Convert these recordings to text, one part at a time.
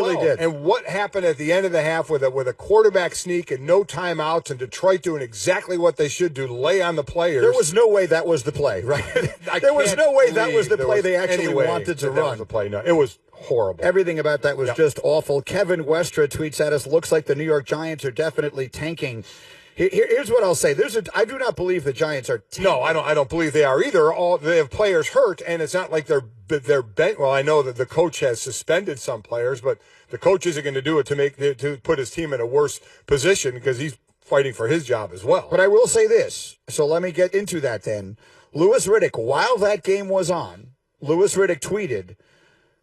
really well. did. And what happened at the end of the half with a quarterback sneak and no timeouts and Detroit doing exactly what they should do, lay on the players. There was no way that was the play, right? There was no way that was the play they actually wanted to run. That was the play. No, it was horrible. Everything about that was just awful. Kevin Westra tweets at us, looks like the New York Giants are definitely tanking. Here's what I'll say. I do not believe the Giants are tanking. No, I don't believe they are either. They have players hurt, and it's not like they're bent. Well, I know that the coach has suspended some players, but the coach isn't going to do it to put his team in a worse position because he's fighting for his job as well. But I will say this. So let me get into that then. Louis Riddick, while that game was on, Louis Riddick tweeted,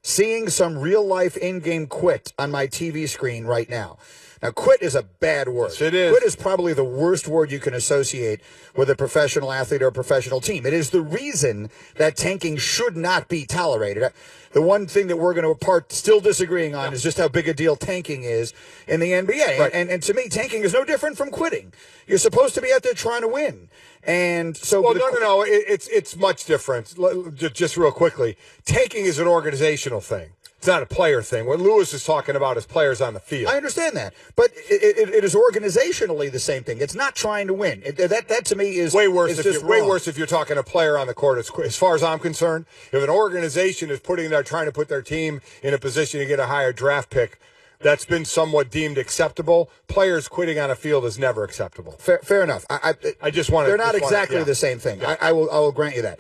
"Seeing some real-life in-game quit on my TV screen right now." Now, quit is a bad word. Yes, it is. Quit is probably the worst word you can associate with a professional athlete or a professional team. It is the reason that tanking should not be tolerated. The one thing that we're going to still disagreeing on is just how big a deal tanking is in the NBA. Right. And to me, tanking is no different from quitting. You're supposed to be out there trying to win. And so, well, no. It's much different. Just real quickly, tanking is an organizational thing. It's not a player thing. What Lewis is talking about is players on the field. I understand that, but it is organizationally the same thing. It's not trying to win. That to me is way worse. Way worse if you're talking a player on the court. As far as I'm concerned, if an organization is trying to put their team in a position to get a higher draft pick, that's been somewhat deemed acceptable. Players quitting on a field is never acceptable. Fair enough. I just want to. They're not exactly the same thing. Yeah. I will grant you that.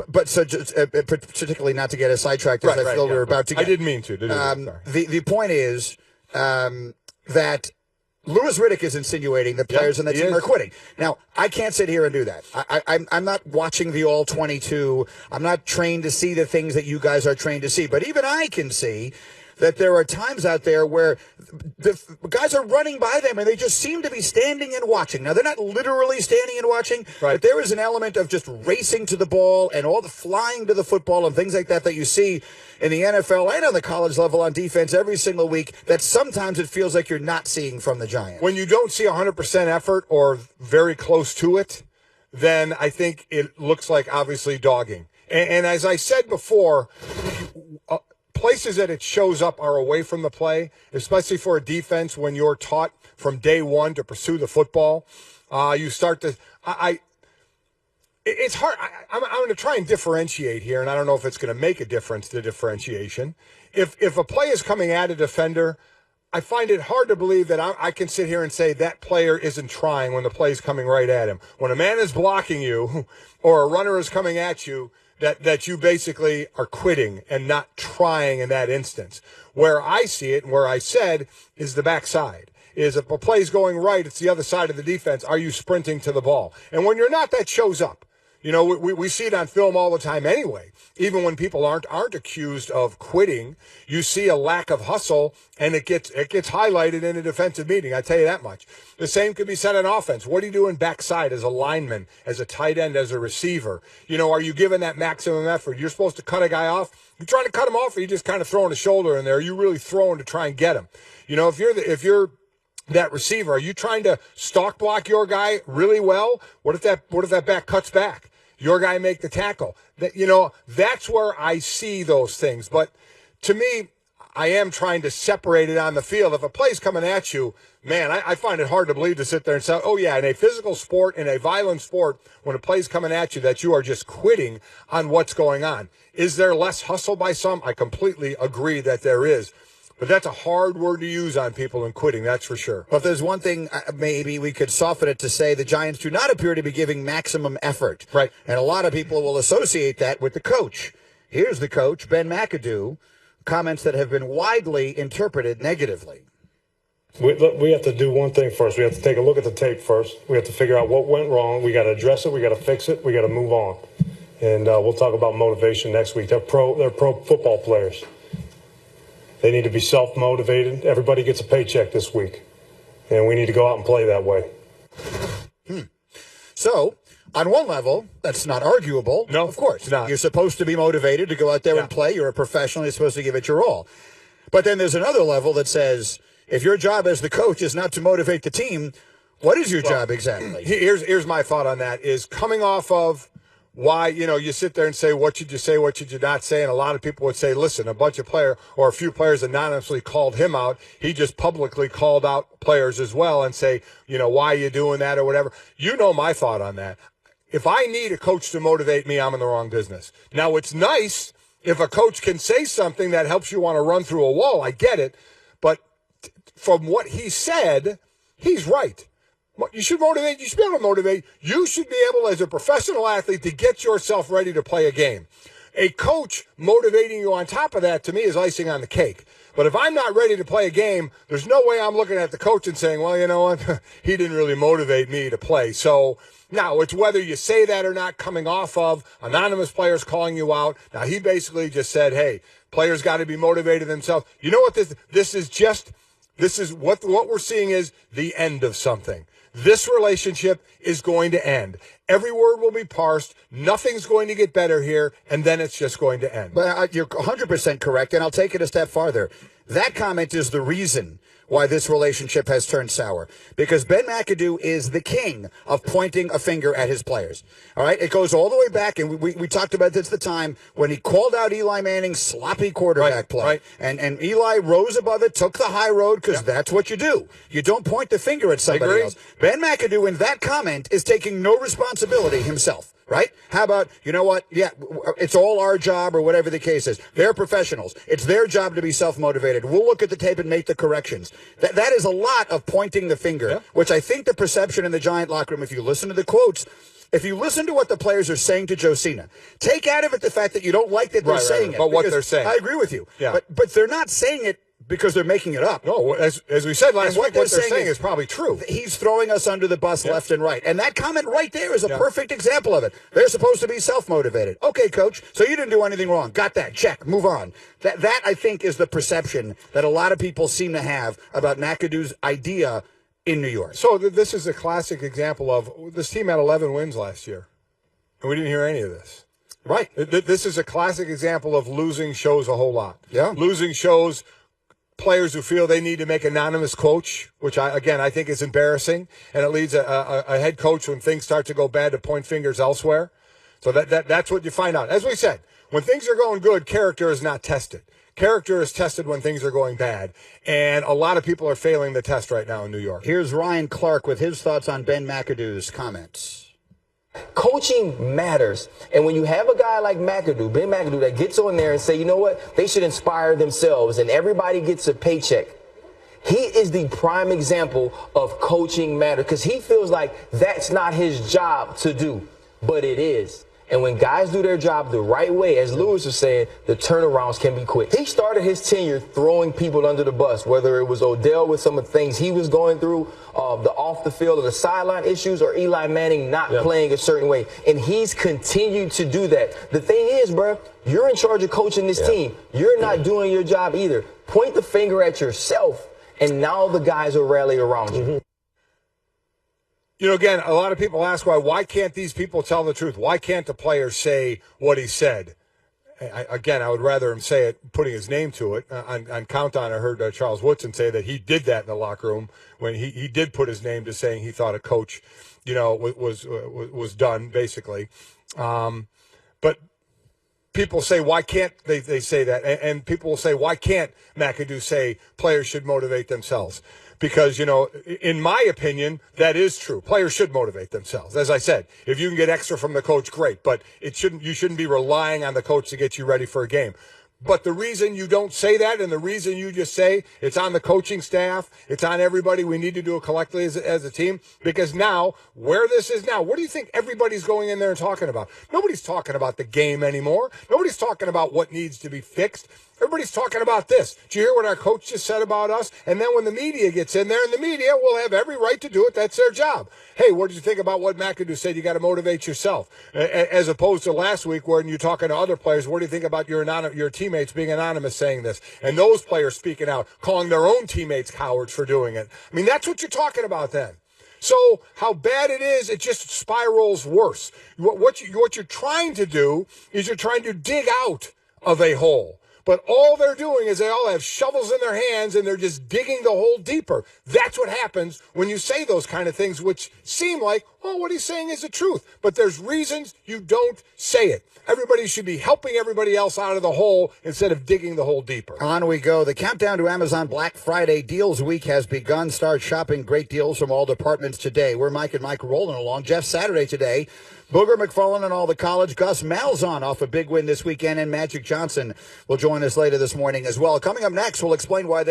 But so particularly not to get us sidetracked as I feel we're about to get. I didn't mean to. The point is that Louis Riddick is insinuating that players on the team are quitting. Now, I can't sit here and do that. I'm not watching the All-22. I'm not trained to see the things that you guys are trained to see. But even I can see that there are times out there where the guys are running by them and they just seem to be standing and watching. Now, they're not literally standing and watching, but there is an element of just racing to the ball and all the flying to the football and things like that you see in the NFL and on the college level on defense every single week that sometimes it feels like you're not seeing from the Giants. When you don't see 100% effort or very close to it, then I think it looks like obviously dogging. And as I said before, places that it shows up are away from the play, especially for a defense when you're taught from day one to pursue the football. You start to it's hard. I'm going to try and differentiate here, and I don't know if it's going to make a difference, the differentiation. If a play is coming at a defender, I find it hard to believe that I can sit here and say that player isn't trying when the play is coming right at him. When a man is blocking you or a runner is coming at you, that you basically are quitting and not trying in that instance. Where I see it and where I said is the backside. Is if a play's going right, it's the other side of the defense. Are you sprinting to the ball? And when you're not, that shows up. You know, we see it on film all the time anyway. Even when people aren't accused of quitting, you see a lack of hustle, and it gets highlighted in a defensive meeting. I tell you that much. The same could be said on offense. What are you doing backside as a lineman, as a tight end, as a receiver? You know, are you giving that maximum effort? You're supposed to cut a guy off. You trying to cut him off, or you just kind of throwing a shoulder in there? Are you really throwing to try and get him? You know, if you're that receiver, are you trying to stalk block your guy really well? What if that back cuts back? Your guy make the tackle. That's where I see those things. But to me, I am trying to separate it on the field. If a play's coming at you, man, I find it hard to believe to sit there and say, oh, yeah, in a physical sport, in a violent sport, when a play's coming at you, that you are just quitting on what's going on. Is there less hustle by some? I completely agree that there is. But that's a hard word to use on people in quitting, that's for sure. But if there's one thing, maybe we could soften it to say the Giants do not appear to be giving maximum effort. Right. And a lot of people will associate that with the coach. Here's the coach, Ben McAdoo, comments that have been widely interpreted negatively. We have to do one thing first. We have to take a look at the tape first. We have to figure out what went wrong. We got to address it. We got to fix it. We got to move on. And we'll talk about motivation next week. They're pro football players. They need to be self-motivated. Everybody gets a paycheck this week, and we need to go out and play that way. So, on one level, that's not arguable. No, of course. it's not. You're supposed to be motivated to go out there and play. You're a professional. You're supposed to give it your all. But then there's another level that says, if your job as the coach is not to motivate the team, what is your job exactly? Here's my thought on that, is coming off of why, you sit there and say, what should you say, what should you not say? And a lot of people would say, listen, a few players anonymously called him out. He just publicly called out players as well and say, why are you doing that or whatever. You know my thought on that. If I need a coach to motivate me, I'm in the wrong business. Now, it's nice if a coach can say something that helps you want to run through a wall. I get it. But from what he said, he's right. You should motivate. You should be able to motivate. You should be able, as a professional athlete, to get yourself ready to play a game. A coach motivating you on top of that, to me, is icing on the cake. But if I'm not ready to play a game, there's no way I'm looking at the coach and saying, well, you know what? He didn't really motivate me to play. So now it's whether you say that or not, coming off of anonymous players calling you out. Now, he basically just said, hey, players got to be motivated themselves. You know what this is what we're seeing is the end of something. This relationship is going to end. Every word will be parsed. Nothing's going to get better here, and then it's just going to end. But you're 100% correct, and I'll take it a step farther. That comment is the reason why this relationship has turned sour. Because Ben McAdoo is the king of pointing a finger at his players. All right? It goes all the way back, and we talked about this at the time when he called out Eli Manning's sloppy quarterback play. Right. And Eli rose above it, took the high road, because that's what you do. You don't point the finger at somebody else. Ben McAdoo, in that comment, is taking no responsibility himself. Right? How about, you know what? Yeah, it's all our job or whatever the case is. They're professionals. It's their job to be self-motivated. We'll look at the tape and make the corrections. That is a lot of pointing the finger, which I think the perception in the Giant locker room, if you listen to the quotes, if you listen to what the players are saying to Josina, take out of it the fact that you don't like that they're saying it. But what they're saying. I agree with you. Yeah. But they're not saying it because they're making it up. No, as we said last week, what they're saying is probably true. He's throwing us under the bus left and right. And that comment right there is a perfect example of it. They're supposed to be self-motivated. Okay, coach, so you didn't do anything wrong. Got that. Check. Move on. That I think, is the perception that a lot of people seem to have about McAdoo's idea in New York. So this is a classic example of this team had 11 wins last year, and we didn't hear any of this. Right. This is a classic example of losing shows a whole lot. Yeah. Losing shows players who feel they need to make anonymous coach, which I think is embarrassing, and it leads a head coach when things start to go bad to point fingers elsewhere. So that's what you find out. As we said, when things are going good, character is not tested. Character is tested when things are going bad, and a lot of people are failing the test right now in New York. Here's Ryan Clark with his thoughts on Ben McAdoo's comments. Coaching matters. And when you have a guy like McAdoo, Ben McAdoo, that gets on there and say, you know what, they should inspire themselves and everybody gets a paycheck. He is the prime example of coaching matters because he feels like that's not his job to do, but it is. And when guys do their job the right way, as Lewis was saying, the turnarounds can be quick. He started his tenure throwing people under the bus, whether it was Odell with some of the things he was going through, the off the field or the sideline issues, or Eli Manning not playing a certain way. And he's continued to do that. The thing is, bro, you're in charge of coaching this team. You're not doing your job either. Point the finger at yourself, and now the guys will rally around you. You know, again, a lot of people ask why can't these people tell the truth? Why can't the player say what he said? I would rather him say it, putting his name to it. On Countdown, I heard Charles Woodson say that he did that in the locker room when he did put his name to saying he thought a coach, was done, basically. But people say, why can't they say that? And people will say, why can't McAdoo say players should motivate themselves? Because, in my opinion, that is true. Players should motivate themselves. As I said, if you can get extra from the coach, great. But you shouldn't be relying on the coach to get you ready for a game. But the reason you don't say that, and the reason you just say it's on the coaching staff, it's on everybody, we need to do it collectively as a team, because now, where this is now, what do you think everybody's going in there and talking about? Nobody's talking about the game anymore. Nobody's talking about what needs to be fixed. Everybody's talking about this. Did you hear what our coach just said about us? And then when the media gets in there, and the media will have every right to do it, that's their job. Hey, what did you think about what McAdoo said? You got to motivate yourself. As opposed to last week when you're talking to other players, what do you think about your teammates being anonymous saying this? And those players speaking out, calling their own teammates cowards for doing it. I mean, that's what you're talking about then. So how bad it is, it just spirals worse. What you're trying to do is you're trying to dig out of a hole. but all they're doing is they all have shovels in their hands and they're just digging the hole deeper. That's what happens when you say those kind of things, which seem like, oh, what he's saying is the truth. But there's reasons you don't say it. Everybody should be helping everybody else out of the hole instead of digging the hole deeper. On we go. The countdown to Amazon Black Friday Deals Week has begun. Start shopping great deals from all departments today. We're Mike and Mike rolling along. Jeff Saturday today. Booger McFarland and all the college. Gus Malzahn off a big win this weekend, and Magic Johnson will join us later this morning as well. Coming up next, we'll explain why